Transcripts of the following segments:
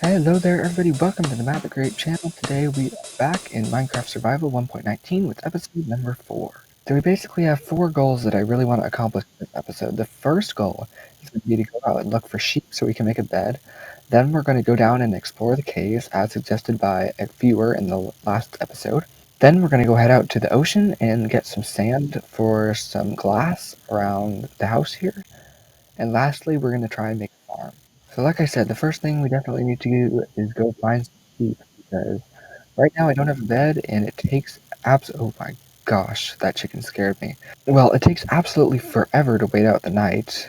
Hello there everybody, welcome to the Map Great channel. Today we are back in Minecraft Survival 1.19 with episode number 4. So we basically have 4 goals that I really want to accomplish in this episode. The first goal is going to be to go out and look for sheep so we can make a bed. Then we're going to go down and explore the caves as suggested by a viewer in the last episode. Then we're going to go head out to the ocean and get some sand for some glass around the house here. And lastly, we're going to try and make a farm. So like I said, the first thing we definitely need to do is go find some sheep, because right now I don't have a bed, and it takes oh my gosh, that chicken scared me. Well, it takes absolutely forever to wait out the night,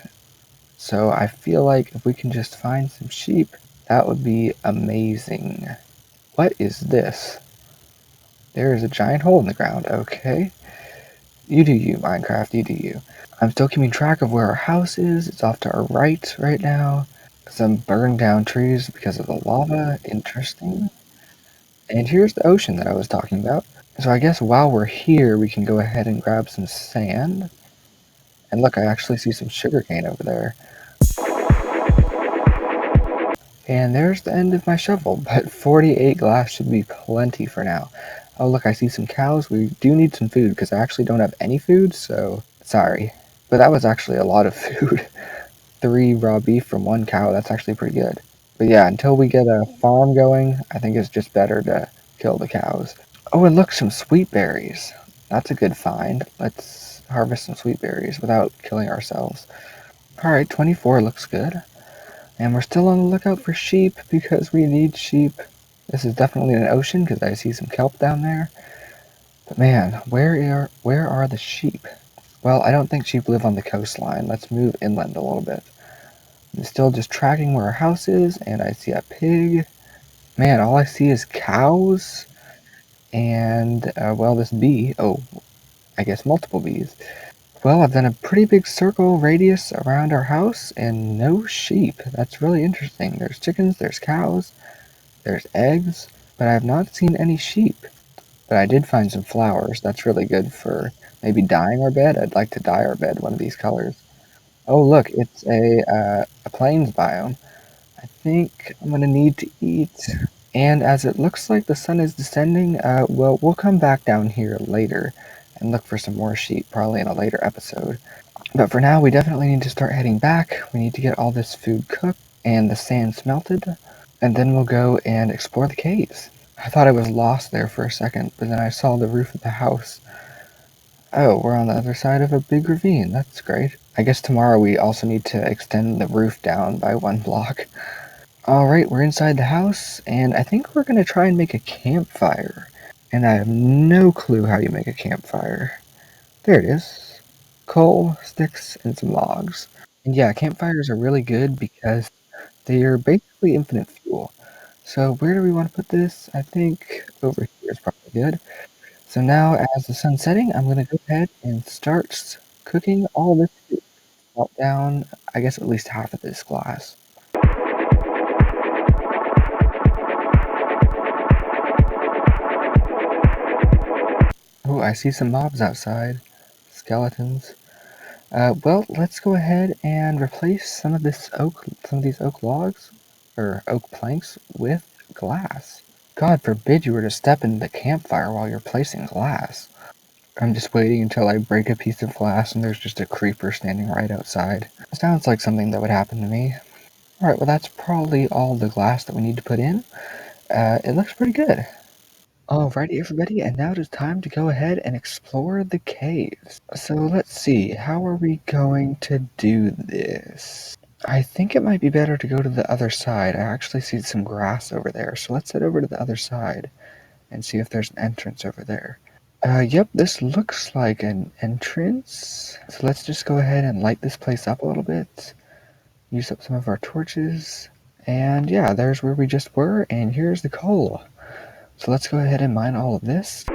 so I feel like if we can just find some sheep, that would be amazing. What is this? There is a giant hole in the ground, okay. You do you, Minecraft, you do you. I'm still keeping track of where our house is. It's off to our right now. Some burned down trees because of the lava. Interesting. And here's the ocean that I was talking about. So I guess while we're here, we can go ahead and grab some sand. And look, I actually see some sugarcane over there. And there's the end of my shovel, but 48 glass should be plenty for now. Oh look, I see some cows. We do need some food because I actually don't have any food, so sorry. But that was actually a lot of food. 3 raw beef from 1 cow, that's actually pretty good. But yeah, until we get a farm going, I think it's just better to kill the cows. Oh, and look, some sweet berries. That's a good find. Let's harvest some sweet berries without killing ourselves. Alright, 24 looks good. And we're still on the lookout for sheep because we need sheep. This is definitely an ocean because I see some kelp down there. But man, where are the sheep? Well, I don't think sheep live on the coastline. Let's move inland a little bit. I'm still just tracking where our house is, and I see a pig. Man, all I see is cows and, well, this bee. Oh, I guess multiple bees. Well, I've done a pretty big circle radius around our house and no sheep. That's really interesting. There's chickens, there's cows, there's eggs, but I have not seen any sheep. But I did find some flowers. That's really good for maybe dyeing our bed. I'd like to dye our bed one of these colors. Oh, look, it's a plains biome. I think I'm gonna need to eat. And as it looks like the sun is descending, well, we'll come back down here later and look for some more sheep, probably in a later episode. But for now, we definitely need to start heading back. We need to get all this food cooked and the sand smelted, and then we'll go and explore the caves. I thought I was lost there for a second, but then I saw the roof of the house. Oh, we're on the other side of a big ravine. That's great. I guess tomorrow we also need to extend the roof down by 1 block. Alright, we're inside the house, and I think we're going to try and make a campfire. And I have no clue how you make a campfire. There it is. Coal, sticks, and some logs. And yeah, campfires are really good because they are basically infinite fuel. So where do we want to put this? I think over here is probably good. So now as the sun's setting, I'm going to go ahead and start cooking all this food. Melt down, I guess at least half of this glass. Oh, I see some mobs outside. Skeletons. Well, let's go ahead and replace some of these oak logs, or oak planks, with glass. God forbid you were to step into the campfire while you're placing glass. I'm just waiting until I break a piece of glass and there's just a creeper standing right outside. Sounds like something that would happen to me. Alright, well that's probably all the glass that we need to put in. It looks pretty good. Alrighty everybody, and now it is time to go ahead and explore the caves. So let's see, how are we going to do this? I think it might be better to go to the other side. I actually see some grass over there, so let's head over to the other side and see if there's an entrance over there. Yep, this looks like an entrance. So let's just go ahead and light this place up a little bit. Use up some of our torches. And yeah, there's where we just were, and here's the coal. So let's go ahead and mine all of this.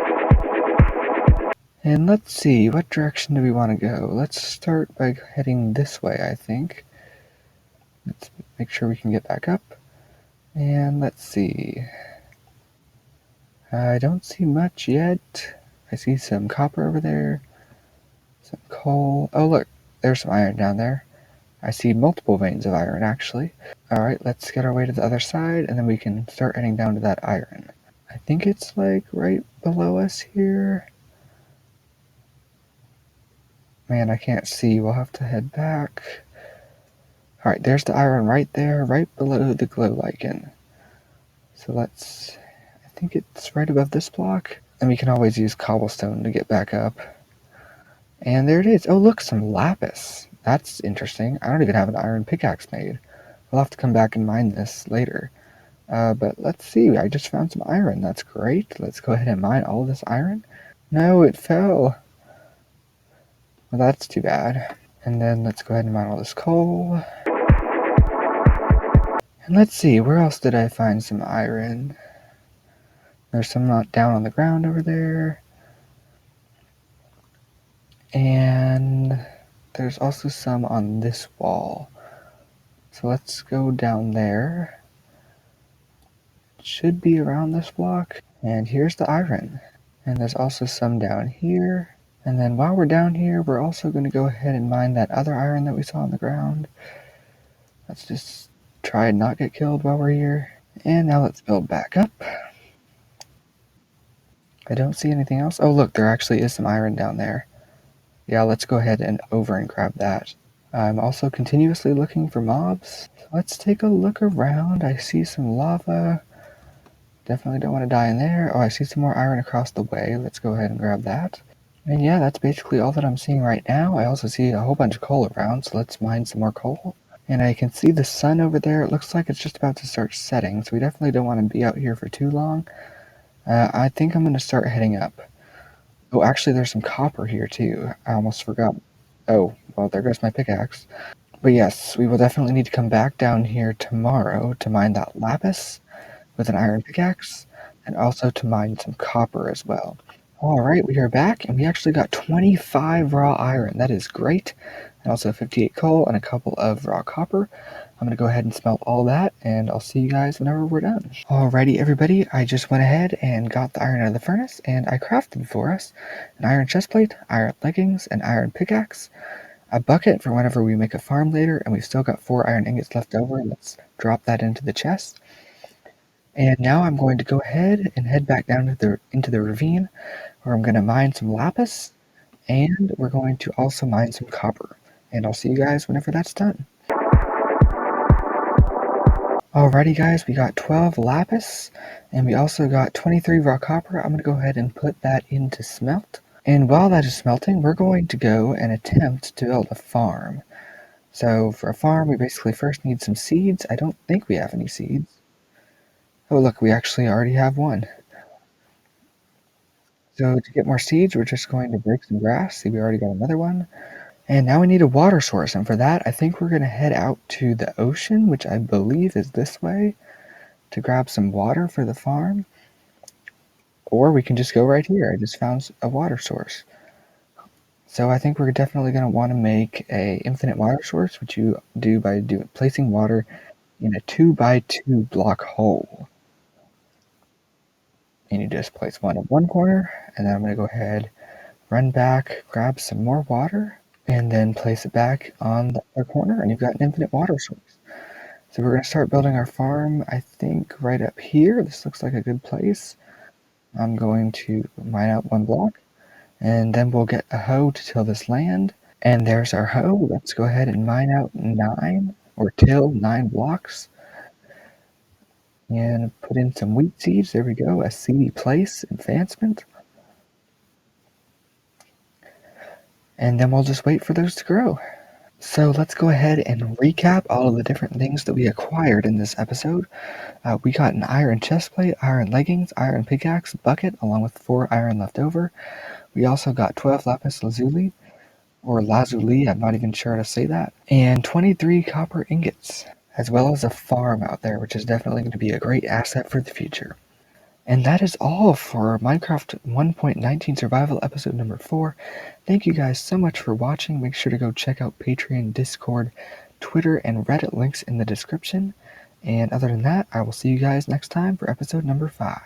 And let's see, what direction do we want to go? Let's start by heading this way, I think. Let's make sure we can get back up. And let's see. I don't see much yet. I see some copper over there. Some coal. Oh look, there's some iron down there. I see multiple veins of iron, actually. Alright, let's get our way to the other side, and then we can start heading down to that iron. I think it's like right below us here. Man, I can't see. We'll have to head back. Alright, there's the iron right there, right below the glow lichen. So let's... I think it's right above this block. And we can always use cobblestone to get back up. And there it is. Oh, look, some lapis. That's interesting. I don't even have an iron pickaxe made. We'll have to come back and mine this later. But let's see. I just found some iron. That's great. Let's go ahead and mine all of this iron. No, it fell. Well, that's too bad. And then let's go ahead and mine all this coal. And let's see, where else did I find some iron? There's some down on the ground over there. And there's also some on this wall. So let's go down there. It should be around this block. And here's the iron. And there's also some down here. And then while we're down here, we're also going to go ahead and mine that other iron that we saw on the ground. Let's just try and not get killed while we're here. And now let's build back up. I don't see anything else. Oh, look, there actually is some iron down there. Yeah, let's go ahead and over and grab that. I'm also continuously looking for mobs. Let's take a look around. I see some lava. Definitely don't want to die in there. Oh, I see some more iron across the way. Let's go ahead and grab that. And yeah, that's basically all that I'm seeing right now. I also see a whole bunch of coal around, so let's mine some more coal. And I can see the sun over there. It looks like it's just about to start setting, so we definitely don't want to be out here for too long. I think I'm going to start heading up. Oh, actually, there's some copper here, too. I almost forgot. Oh, well, there goes my pickaxe. But yes, we will definitely need to come back down here tomorrow to mine that lapis with an iron pickaxe, and also to mine some copper as well. Alright, we are back, and we actually got 25 raw iron. That is great. And also 58 coal and a couple of raw copper. I'm going to go ahead and smelt all that, and I'll see you guys whenever we're done. Alrighty, everybody, I just went ahead and got the iron out of the furnace, and I crafted for us an iron chestplate, iron leggings, an iron pickaxe, a bucket for whenever we make a farm later, and we've still got 4 iron ingots left over. Let's drop that into the chest. And now I'm going to go ahead and head back down into the ravine, where I'm going to mine some lapis, and we're going to also mine some copper. And I'll see you guys whenever that's done. Alrighty guys, we got 12 lapis, and we also got 23 raw copper. I'm going to go ahead and put that into smelt. And while that is smelting, we're going to go and attempt to build a farm. So for a farm, we basically first need some seeds. I don't think we have any seeds. Oh look, we actually already have one. So to get more seeds, we're just going to break some grass. See, we already got another one. And now we need a water source, and for that, I think we're going to head out to the ocean, which I believe is this way, to grab some water for the farm. Or we can just go right here. I just found a water source. So I think we're definitely going to want to make a infinite water source, which you do by placing water in a 2x2 block hole. And you just place one in one corner, and then I'm going to go ahead, run back, grab some more water, and then place it back on the other corner, and you've got an infinite water source. So we're going to start building our farm, I think, right up here. This looks like a good place. I'm going to mine out 1 block, and then we'll get a hoe to till this land. And there's our hoe. Let's go ahead and mine out 9, or till 9 blocks. And put in some wheat seeds. There we go, a seedy place advancement. And then we'll just wait for those to grow. So let's go ahead and recap all of the different things that we acquired in this episode. We got an iron chestplate, iron leggings, iron pickaxe, bucket, along with 4 iron left over. We also got 12 lapis lazuli, or lazuli, I'm not even sure how to say that, and 23 copper ingots, as well as a farm out there, which is definitely going to be a great asset for the future. And that is all for Minecraft 1.19 Survival episode number 4. Thank you guys so much for watching. Make sure to go check out Patreon, Discord, Twitter, and Reddit links in the description. And other than that, I will see you guys next time for episode number 5.